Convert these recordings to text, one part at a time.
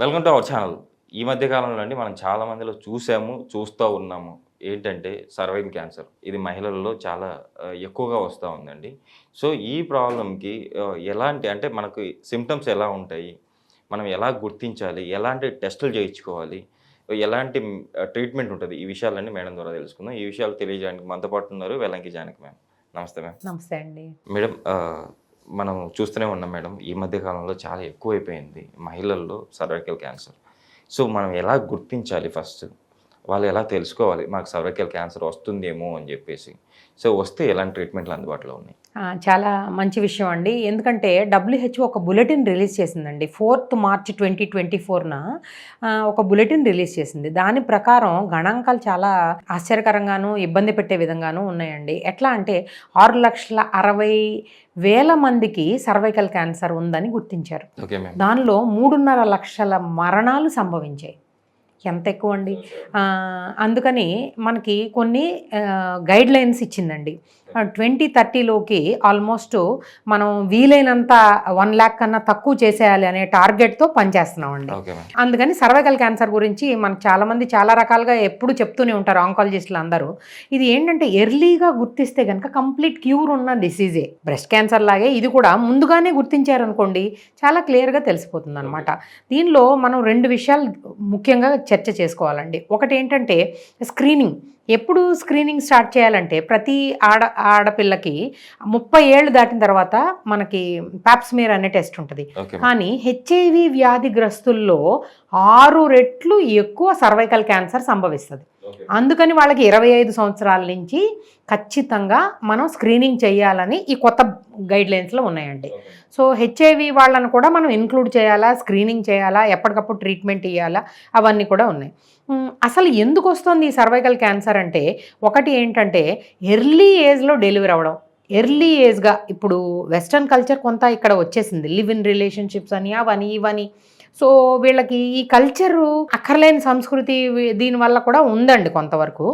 Welcome to our channel. ఈ మధ్య కాలంలో అండి మనం చాలా మందిలో చూసాము, చూస్తూ ఉన్నాము. ఏంటంటే సర్వైకల్ క్యాన్సర్. ఇది మహిళల్లో చాలా ఎక్కువగా వస్తూ ఉందండి. సో ఈ ప్రాబ్లమ్‌కి ఎలాంటి అంటే మనకు సింప్టమ్స్ ఎలా ఉంటాయి? మనం ఎలా గుర్తించాలి? ఎలాంటి టెస్టులు చేయించుకోవాలి? ఎలాంటి ట్రీట్మెంట్ ఉంటది? ఈ విషయాలన్నీ మేడం ద్వారా తెలుసుకుందాం. ఈ విషయాలు తెలియజేయడానికి మనతో పాటు ఉన్నారు వెల్లంకి జానకి మ్యామ్. నమస్తే మ్యామ్. నమస్తే అండి. మేడం మనం చూస్తూనే ఉన్నాం మేడం. ఈ మధ్య కాలంలో చాలా ఎక్కువైపోయింది మహిళల్లో సర్వైకల్ క్యాన్సర్. సో మనం ఎలా గుర్తించాలి ఫస్ట్? వాళ్ళు ఎలా తెలుసుకోవాలి మాకు సర్వైకల్ క్యాన్సర్ వస్తుందేమో అని చెప్పేసి? సో వస్తే ఎలాంటి ట్రీట్మెంట్లు అందుబాటులో ఉన్నాయి? చాలా మంచి విషయం అండి. ఎందుకంటే WHO ఒక బులెటిన్ రిలీజ్ చేసిందండి. 4th March 2024న ఒక బులెటిన్ రిలీజ్ చేసింది. దాని ప్రకారం గణాంకాలు చాలా ఆశ్చర్యకరంగాను ఇబ్బంది పెట్టే విధంగాను ఉన్నాయండి. ఎట్లా అంటే 6,60,000 మందికి సర్వైకల్ క్యాన్సర్ ఉందని గుర్తించారు. దానిలో 3.5 లక్షల మరణాలు సంభవించాయి. ఎంత ఎక్కువ అండి. అందుకని మనకి కొన్ని గైడ్ లైన్స్ ఇచ్చిందండి. 2030లోకి ఆల్మోస్ట్ మనం వీలైనంత 1 lakh కన్నా తక్కువ చేసేయాలి అనే టార్గెట్తో పనిచేస్తున్నామండి. అందుకని సర్వైకల్ క్యాన్సర్ గురించి మనకు చాలామంది చాలా రకాలుగా ఎప్పుడు చెప్తూనే ఉంటారు ఆంకాలజిస్టులు అందరూ. ఇది ఏంటంటే ఎర్లీగా గుర్తిస్తే కనుక కంప్లీట్ క్యూర్ ఉన్న డిసీజే. బ్రెస్ట్ క్యాన్సర్ లాగే ఇది కూడా ముందుగానే గుర్తించారనుకోండి చాలా క్లియర్గా తెలిసిపోతుంది అనమాట. దీనిలో మనం 2 విషయాలు ముఖ్యంగా చర్చ చేసుకోవాలండి. ఒకటి ఏంటంటే స్క్రీనింగ్. ఎప్పుడు స్క్రీనింగ్ స్టార్ట్ చేయాలంటే ప్రతి ఆడపిల్లకి 30 ఏళ్ళు దాటిన తర్వాత మనకి పాప్స్మియర్ అనే టెస్ట్ ఉంటుంది. కానీ HIV వ్యాధిగ్రస్తుల్లో 6 రెట్లు ఎక్కువ సర్వైకల్ క్యాన్సర్ సంభవిస్తుంది. అందుకని వాళ్ళకి 25 సంవత్సరాల నుంచి ఖచ్చితంగా మనం స్క్రీనింగ్ చేయాలని ఈ కొత్త గైడ్లైన్స్లో ఉన్నాయండి. సో HIV వాళ్ళను కూడా మనం ఇంక్లూడ్ చేయాలా, స్క్రీనింగ్ చేయాలా, ఎప్పటికప్పుడు ట్రీట్మెంట్ ఇవ్వాలా, అవన్నీ కూడా ఉన్నాయి. అసలు ఎందుకు వస్తుంది ఈ సర్వైకల్ క్యాన్సర్ అంటే ఒకటి ఏంటంటే ఎర్లీ ఏజ్లో డెలివరీ అవ్వడం. ఎర్లీ ఏజ్గా ఇప్పుడు వెస్ట్రన్ కల్చర్ కొంత ఇక్కడ వచ్చేసింది. లివ్ ఇన్ రిలేషన్షిప్స్ అని అవని ఇవని. సో వీళ్ళకి ఈ కల్చరు అక్కర్లేని సంస్కృతి దీనివల్ల కూడా ఉందండి కొంతవరకు.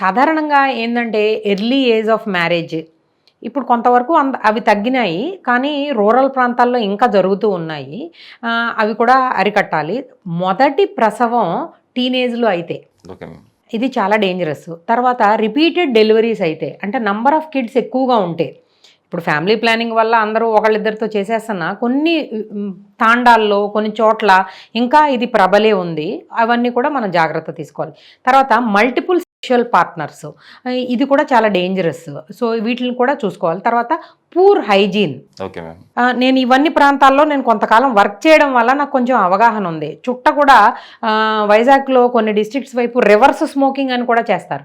సాధారణంగా ఏంటంటే ఎర్లీ ఏజ్ ఆఫ్ మ్యారేజ్ ఇప్పుడు కొంతవరకు అవి తగ్గినాయి, కానీ రూరల్ ప్రాంతాల్లో ఇంకా జరుగుతూ ఉన్నాయి. అవి కూడా అరికట్టాలి. మొదటి ప్రసవం టీనేజ్లో అయితే ఇది చాలా డేంజరస్. తర్వాత రిపీటెడ్ డెలివరీస్ అయితే అంటే నంబర్ ఆఫ్ కిడ్స్ ఎక్కువగా ఉంటే, ఇప్పుడు ఫ్యామిలీ ప్లానింగ్ వల్ల అందరూ ఒకళ్ళిద్దరితో చేసేస్తున్నా కొన్ని తాండాల్లో కొన్ని చోట్ల ఇంకా ఇది ప్రబలే ఉంది. అవన్నీ కూడా మనం జాగ్రత్త తీసుకోవాలి. తర్వాత మల్టిపుల్ సెక్షువల్ పార్ట్నర్స్, ఇది కూడా చాలా డేంజరస్. సో వీటిని కూడా చూసుకోవాలి. తర్వాత పూర్ హైజీన్. నేను ఇవన్నీ ప్రాంతాల్లో నేను కొంతకాలం వర్క్ చేయడం వల్ల నాకు కొంచెం అవగాహన ఉంది. చుట్ట కూడా వైజాగ్లో కొన్ని డిస్ట్రిక్ట్స్ వైపు రివర్స్ స్మోకింగ్ అని కూడా చేస్తారు.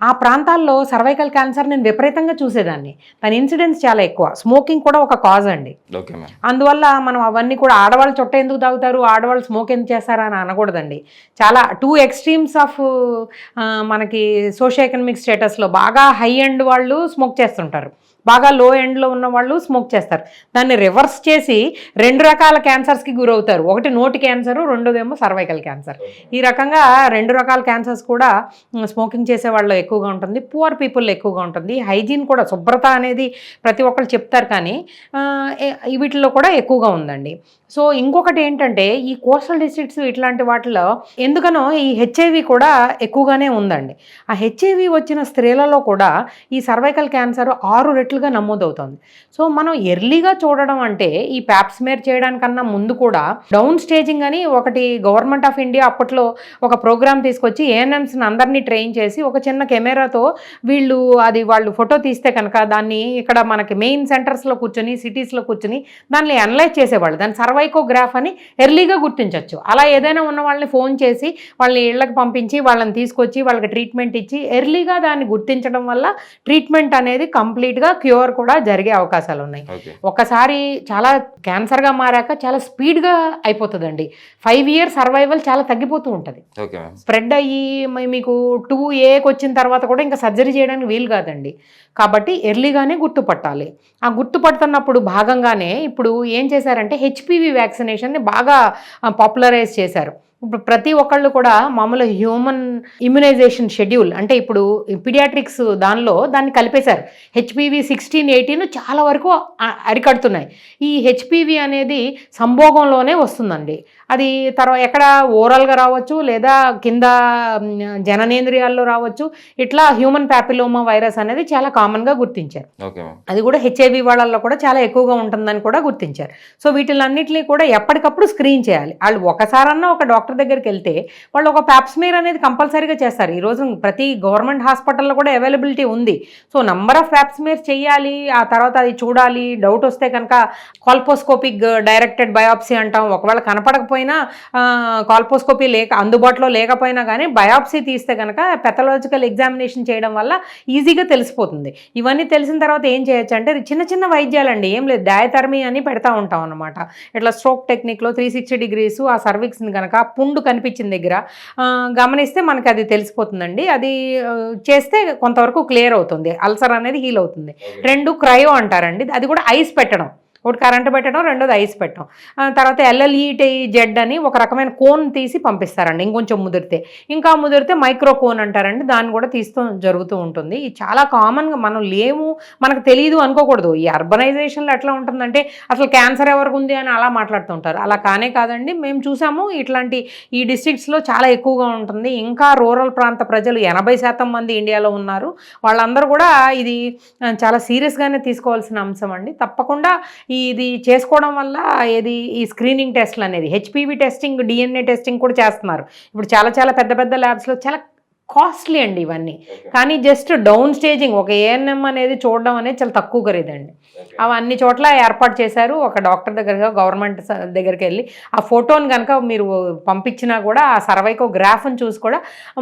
ఆ ప్రాంతాల్లో సర్వైకల్ క్యాన్సర్ నేను విపరీతంగా చూసేదాన్ని. దాని ఇన్సిడెన్స్ చాలా ఎక్కువ. స్మోకింగ్ కూడా ఒక కాజ్ అండి. అందువల్ల మనం అవన్నీ కూడా ఆడవాళ్ళు చుట్ట ఎందుకు తాగుతారు, ఆడవాళ్ళు స్మోక్ ఎందుకు చేస్తారా అని అనకూడదండి. చాలా 2 ఎక్స్ట్రీమ్స్ ఆఫ్ మనకి సోషల్ ఎకనామిక్ స్టేటస్లో బాగా హై ఎండ్ వాళ్ళు స్మోక్ చేస్తుంటారు, బాగా లో ఎండ్లో ఉన్న వాళ్ళు స్మోక్ చేస్తారు. దాన్ని రివర్స్ చేసి 2 రకాల క్యాన్సర్స్కి గురవుతారు. ఒకటి నోటి క్యాన్సర్, రెండోదేమో సర్వైకల్ క్యాన్సర్. ఈ రకంగా 2 రకాల క్యాన్సర్స్ కూడా స్మోకింగ్ చేసే వాళ్ళు ఎక్కువగా ఉంటుంది, పువర్ పీపుల్ ఎక్కువగా ఉంటుంది. హైజీన్ కూడా, శుభ్రత అనేది ప్రతి ఒక్కరు చెప్తారు, కానీ వీటిల్లో కూడా ఎక్కువగా ఉందండి. సో ఇంకొకటి ఏంటంటే ఈ కోస్టల్ డిస్ట్రిక్ట్స్ ఇట్లాంటి వాటిలో ఎందుకనో ఈ HIV కూడా ఎక్కువగానే ఉందండి. ఆ HIV వచ్చిన స్త్రీలలో కూడా ఈ సర్వైకల్ క్యాన్సర్ 6 రెట్లుగా నమోదవుతుంది. సో మనం ఎర్లీగా చూడడం అంటే ఈ ప్యాప్స్మియర్ చేయడానికన్నా ముందు కూడా డౌన్ స్టేజింగ్ అని ఒకటి గవర్నమెంట్ ఆఫ్ ఇండియా అప్పట్లో ఒక ప్రోగ్రామ్ తీసుకొచ్చి ANMస్ని అందరినీ ట్రైన్ చేసి ఒక చిన్న కెమెరాతో వాళ్ళు ఫోటో తీస్తే కనుక దాన్ని ఇక్కడ మనకి మెయిన్ సెంటర్స్లో కూర్చొని సిటీస్లో కూర్చొని దాన్ని అనలైజ్ చేసేవాళ్ళు. దాన్ని సర్వైకోగ్రాఫ్ అని ఎర్లీగా గుర్తించవచ్చు. అలా ఏదైనా ఉన్న వాళ్ళని ఫోన్ చేసి వాళ్ళని ఇళ్లకు పంపించి వాళ్ళని తీసుకొచ్చి వాళ్ళకి ట్రీట్మెంట్ ఇచ్చి ఎర్లీగా దాన్ని గుర్తించడం వల్ల ట్రీట్మెంట్ అనేది కంప్లీట్గా క్యూర్ కూడా జరిగే అవకాశాలు ఉన్నాయి. ఒకసారి చాలా క్యాన్సర్గా మారాక చాలా స్పీడ్గా అయిపోతుందండి. 5 years సర్వైవల్ చాలా తగ్గిపోతూ ఉంటుంది. స్ప్రెడ్ అయ్యి మీకు 2Aకి వచ్చిన తర్వాత కూడా ఇంకా సర్జరీ చేయడానికి వీలు కాదండి. కాబట్టి ఎర్లీగానే గుర్తుపట్టాలి. ఆ గుర్తుపడుతున్నప్పుడు భాగంగానే ఇప్పుడు ఏం చేశారంటే HPV వ్యాక్సినేషన్ని బాగా పాపులరైజ్ చేశారు. ఇప్పుడు ప్రతి ఒక్కళ్ళు కూడా మామూలు హ్యూమన్ ఇమ్యునైజేషన్ షెడ్యూల్ అంటే ఇప్పుడు పీడియాట్రిక్స్ దాన్ని కలిపేశారు. HPV 16, 18 చాలా వరకు అరికడుతున్నాయి. ఈ HPV అనేది సంభోగంలోనే వస్తుందండి. అది తర్వాత ఎక్కడ ఓరల్గా రావచ్చు, లేదా కింద జననేంద్రియాల్లో రావచ్చు. ఇట్లా హ్యూమన్ ప్యాపిలోమా వైరస్ అనేది చాలా కామన్గా గుర్తించారు. అది కూడా హెచ్ఐవి వాళ్ళల్లో కూడా చాలా ఎక్కువగా ఉంటుందని కూడా గుర్తించారు. సో వీటిలన్నింటినీ కూడా ఎప్పటికప్పుడు స్క్రీన్ చేయాలి. వాళ్ళు ఒకసారన్నా ఒక డాక్టర్ దగ్గరికి వెళ్తే వాళ్ళు ఒక ప్యాప్స్మీర్ అనేది కంపల్సరీగా చేస్తారు. ఈరోజు ప్రతి గవర్నమెంట్ హాస్పిటల్లో కూడా అవైలబిలిటీ ఉంది. సో నంబర్ ఆఫ్ ప్యాప్స్మీర్ చేయాలి, ఆ తర్వాత అది చూడాలి. డౌట్ వస్తే కనుక కాల్పోస్కోపిక్ డైరెక్టెడ్ బయాప్సీ అంటాం. ఒకవేళ కనపడకపోయినా కాల్పోస్కోపీ అందుబాటులో లేకపోయినా కానీ బయాప్సీ తీస్తే కనుక పెథలాజికల్ ఎగ్జామినేషన్ చేయడం వల్ల ఈజీగా తెలిసిపోతుంది. ఇవన్నీ తెలిసిన తర్వాత ఏం చేయొచ్చు అంటే చిన్న చిన్న వైద్యాలండి, ఏం లేదు, డయాథర్మీ అని పెడతా ఉంటాం అనమాట. ఇట్లా స్ట్రోక్ టెక్నిక్లో 360 degrees ఆ సర్విక్స్ని కనుక పుండు కనిపించిన దగ్గర గమనిస్తే మనకి అది తెలిసిపోతుందండి. అది చేస్తే కొంతవరకు క్లియర్ అవుతుంది, అల్సర్ అనేది హీల్ అవుతుంది. 2 క్రయో అంటారండి, అది కూడా ఐస్ పెట్టడం. ఒకటి కరెంటు పెట్టడం, రెండోది ఐస్ పెట్టడం. తర్వాత LLETZ అని ఒక రకమైన కోన్ తీసి పంపిస్తారండి ఇంకొంచెం ముదిరితే. ఇంకా ముదిరితే మైక్రో కోన్ అంటారండి, దాన్ని కూడా జరుగుతూ ఉంటుంది. ఇది చాలా కామన్గా మనం లేము, మనకు తెలియదు అనుకోకూడదు. ఈ అర్బనైజేషన్లో ఎట్లా ఉంటుందంటే అసలు క్యాన్సర్ ఎవరికి ఉంది అని అలా మాట్లాడుతుంటారు. అలా కాదండి, మేము చూసాము ఇట్లాంటి ఈ డిస్ట్రిక్ట్స్లో చాలా ఎక్కువగా ఉంటుంది. ఇంకా రూరల్ ప్రాంత ప్రజలు 80% మంది ఇండియాలో ఉన్నారు. వాళ్ళందరూ కూడా ఇది చాలా సీరియస్గానే తీసుకోవాల్సిన అంశం అండి. తప్పకుండా ఇది చేసుకోవడం వల్ల ఈ స్క్రీనింగ్ టెస్ట్లు అనేది హెచ్పివి టెస్టింగ్, DNA టెస్టింగ్ కూడా చేస్తున్నారు. ఇప్పుడు చాలా పెద్ద పెద్ద ల్యాబ్స్లో చాలా కాస్ట్లీ అండి ఇవన్నీ. కానీ జస్ట్ డౌన్ స్టేజింగ్ ఒక ANM అనేది చూడడం అనేది చాలా తక్కువ ఖరీదండి. అవి అన్ని చోట్ల ఏర్పాటు చేశారు. ఒక డాక్టర్ దగ్గరగా గవర్నమెంట్ దగ్గరికి వెళ్ళి ఆ ఫోటోని కనుక మీరు పంపించినా కూడా ఆ సర్వైకోగ్రాఫ్ని చూసి కూడా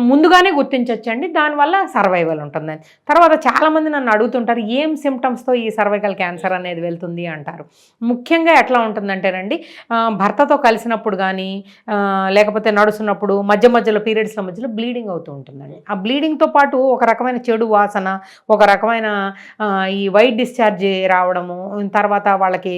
ముందుగానే గుర్తించవచ్చండి. దానివల్ల సర్వైవల్ ఉంటుందని. తర్వాత చాలామంది నన్ను అడుగుతుంటారు, ఏం సిమ్టమ్స్తో ఈ సర్వైకల్ క్యాన్సర్ అనేది వెళ్తుంది అంటారు. ముఖ్యంగా ఎట్లా ఉంటుందంటేనండి, భర్తతో కలిసినప్పుడు కానీ లేకపోతే నడుస్తున్నప్పుడు మధ్యలో పీరియడ్స్ల మధ్యలో బ్లీడింగ్ అవుతూ ఉంటుంది. ఆ బ్లీడింగ్తో పాటు ఒక రకమైన చెడు వాసన, ఒక రకమైన ఈ వైట్ డిశ్చార్జ్ రావడము, తర్వాత వాళ్ళకి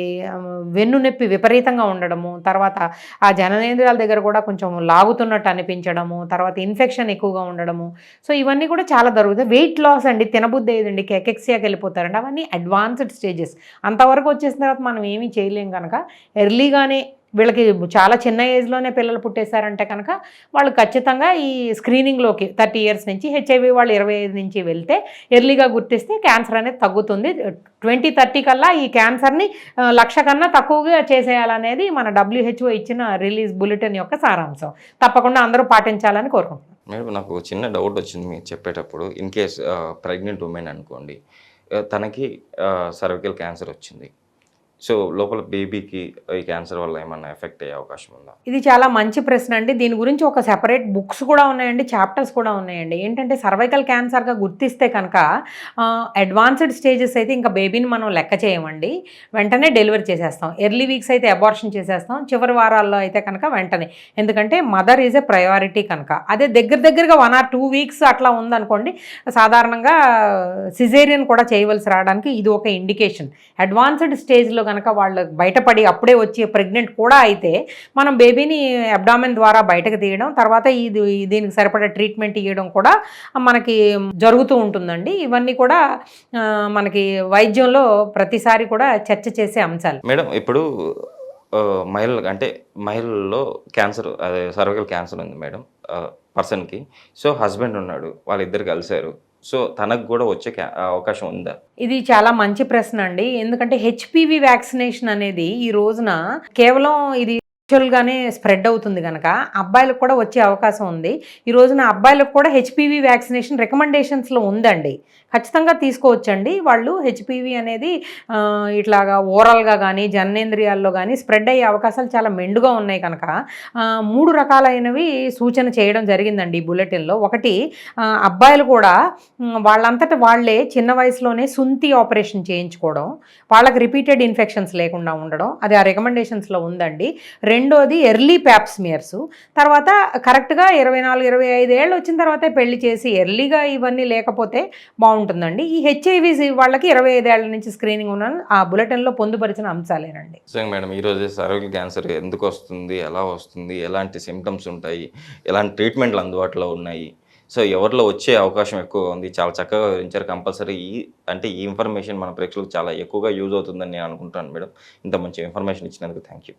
వెన్ను నొప్పి విపరీతంగా ఉండడము, తర్వాత ఆ జననేంద్రియాల దగ్గర కూడా కొంచెం లాగుతున్నట్టు అనిపించడము, తర్వాత ఇన్ఫెక్షన్ ఎక్కువగా ఉండడము. సో ఇవన్నీ కూడా చాలా జరుగుతాయి. వెయిట్ లాస్ అండి, తినబుద్ధి అయ్యేదండి, కెకెక్సియాకి వెళ్ళిపోతారండి. అవన్నీ అడ్వాన్స్డ్ స్టేజెస్. అంతవరకు వచ్చేసిన తర్వాత మనం ఏమీ చేయలేం కనుక ఎర్లీగానే వీళ్ళకి చాలా చిన్న ఏజ్లోనే పిల్లలు పుట్టేశారంటే కనుక వాళ్ళు ఖచ్చితంగా ఈ స్క్రీనింగ్లోకి 30 years నుంచి, హెచ్ఐవి వాళ్ళు 25 నుంచి వెళ్తే ఎర్లీగా గుర్తిస్తే క్యాన్సర్ అనేది తగ్గుతుంది. 2030 కల్లా ఈ క్యాన్సర్ని 1,00,000 కన్నా తక్కువగా చేసేయాలనేది మన WHO ఇచ్చిన రిలీజ్ బులెటిన్ యొక్క సారాంశం. తప్పకుండా అందరూ పాటించాలని కోరుకుంటున్నాను. మేడం, నాకు చిన్న డౌట్ వచ్చింది మీరు చెప్పేటప్పుడు. ఇన్ కేస్ ప్రెగ్నెంట్ ఉమెన్ అనుకోండి, తనకి సర్వికల్ క్యాన్సర్ వచ్చింది. సో లోపల బేబీకి ఈ క్యాన్సర్ వల్ల ఏమన్నా ఎఫెక్ట్ అయ్యే అవకాశం ఉందా? ఇది చాలా మంచి ప్రశ్న అండి. దీని గురించి ఒక సెపరేట్ బుక్స్ కూడా ఉన్నాయండి, చాప్టర్స్ కూడా ఉన్నాయండి. ఏంటంటే సర్వైకల్ క్యాన్సర్గా గుర్తిస్తే కనుక అడ్వాన్స్డ్ స్టేజెస్ అయితే ఇంకా బేబీని మనం లెక్క చేయమండి, వెంటనే డెలివరీ చేసేస్తాం. ఎర్లీ వీక్స్ అయితే అబార్షన్ చేసేస్తాం, చివరి వారాల్లో అయితే కనుక వెంటనే. ఎందుకంటే మదర్ ఈజ్ ఎ ప్రయారిటీ కనుక. అదే దగ్గరగా 1 or 2 weeks అట్లా ఉందనుకోండి, సాధారణంగా సిజేరియన్ కూడా చేయవలసి రావడానికి ఇది ఒక ఇండికేషన్. అడ్వాన్స్డ్ స్టేజ్లో కనుక వాళ్ళు బయటపడి అప్పుడే వచ్చి ప్రెగ్నెంట్ కూడా అయితే మనం బేబీని అబ్డామెన్ ద్వారా బయటకు తీయడం, తర్వాత దీనికి సరిపడే ట్రీట్మెంట్ ఇవ్వడం కూడా మనకి జరుగుతూ ఉంటుందండి. ఇవన్నీ కూడా మనకి వైద్యంలో ప్రతిసారి కూడా చర్చ చేసే అంశాలు. మేడం, ఇప్పుడు మహిళల్లో క్యాన్సర్, అదే సర్వైకల్ క్యాన్సర్ ఉంది మేడం పర్సన్కి. సో హస్బెండ్ ఉన్నాడు, వాళ్ళిద్దరు కలిశారు. సో తనకు కూడా వచ్చే అవకాశం ఉందా? ఇది చాలా మంచి ప్రశ్న అండి. ఎందుకంటే హెచ్పివి వ్యాక్సినేషన్ అనేది ఈ రోజున కేవలం ఇది గానే స్ప్రెడ్ అవుతుంది కనుక అబ్బాయిలకు కూడా వచ్చే అవకాశం ఉంది. ఈ రోజున అబ్బాయిలకు కూడా హెచ్పివి వ్యాక్సినేషన్ రికమెండేషన్స్లో ఉందండి. ఖచ్చితంగా తీసుకోవచ్చండి. వాళ్ళు హెచ్పివి అనేది ఇట్లాగా ఓరల్గా కానీ జననేంద్రియాల్లో కానీ స్ప్రెడ్ అయ్యే అవకాశాలు చాలా మెండుగా ఉన్నాయి కనుక 3 రకాలైనవి సూచన చేయడం జరిగిందండి ఈ బులెటిన్లో. ఒకటి, అబ్బాయిలు కూడా వాళ్ళంతట వాళ్ళే చిన్న వయసులోనే సుంతి ఆపరేషన్ చేయించుకోవడం, వాళ్ళకి రిపీటెడ్ ఇన్ఫెక్షన్స్ లేకుండా ఉండడం, అది ఆ రికమెండేషన్స్లో ఉందండి. రెండోది ఎర్లీ ప్యాప్స్మియర్స్. తర్వాత కరెక్ట్గా 24-25 ఏళ్ళు వచ్చిన తర్వాతే పెళ్లి చేసి ఎర్లీగా ఇవన్నీ లేకపోతే బాగుంటుందండి. ఈ హెచ్ఐవి వాళ్ళకి 25 ఏళ్ల నుంచి స్క్రీనింగ్ ఉన్న ఆ బులెటిన్లో పొందుపరిచిన అంశాలేనండి. మేడం, ఈరోజు సర్వైకల్ క్యాన్సర్ ఎందుకు వస్తుంది, ఎలా వస్తుంది, ఎలాంటి సిమ్టమ్స్ ఉంటాయి, ఎలాంటి ట్రీట్మెంట్లు అందుబాటులో ఉన్నాయి, సో ఎవరిలో వచ్చే అవకాశం ఎక్కువ ఉంది, చాలా చక్కగా వివరించారు. కంపల్సరీ ఈ ఇన్ఫర్మేషన్ మన ప్రేక్షకులకు చాలా ఎక్కువగా యూజ్ అవుతుందని నేను అనుకుంటాను మేడం. ఇంత మంచి ఇన్ఫర్మేషన్ ఇచ్చినందుకు థ్యాంక్ యూ.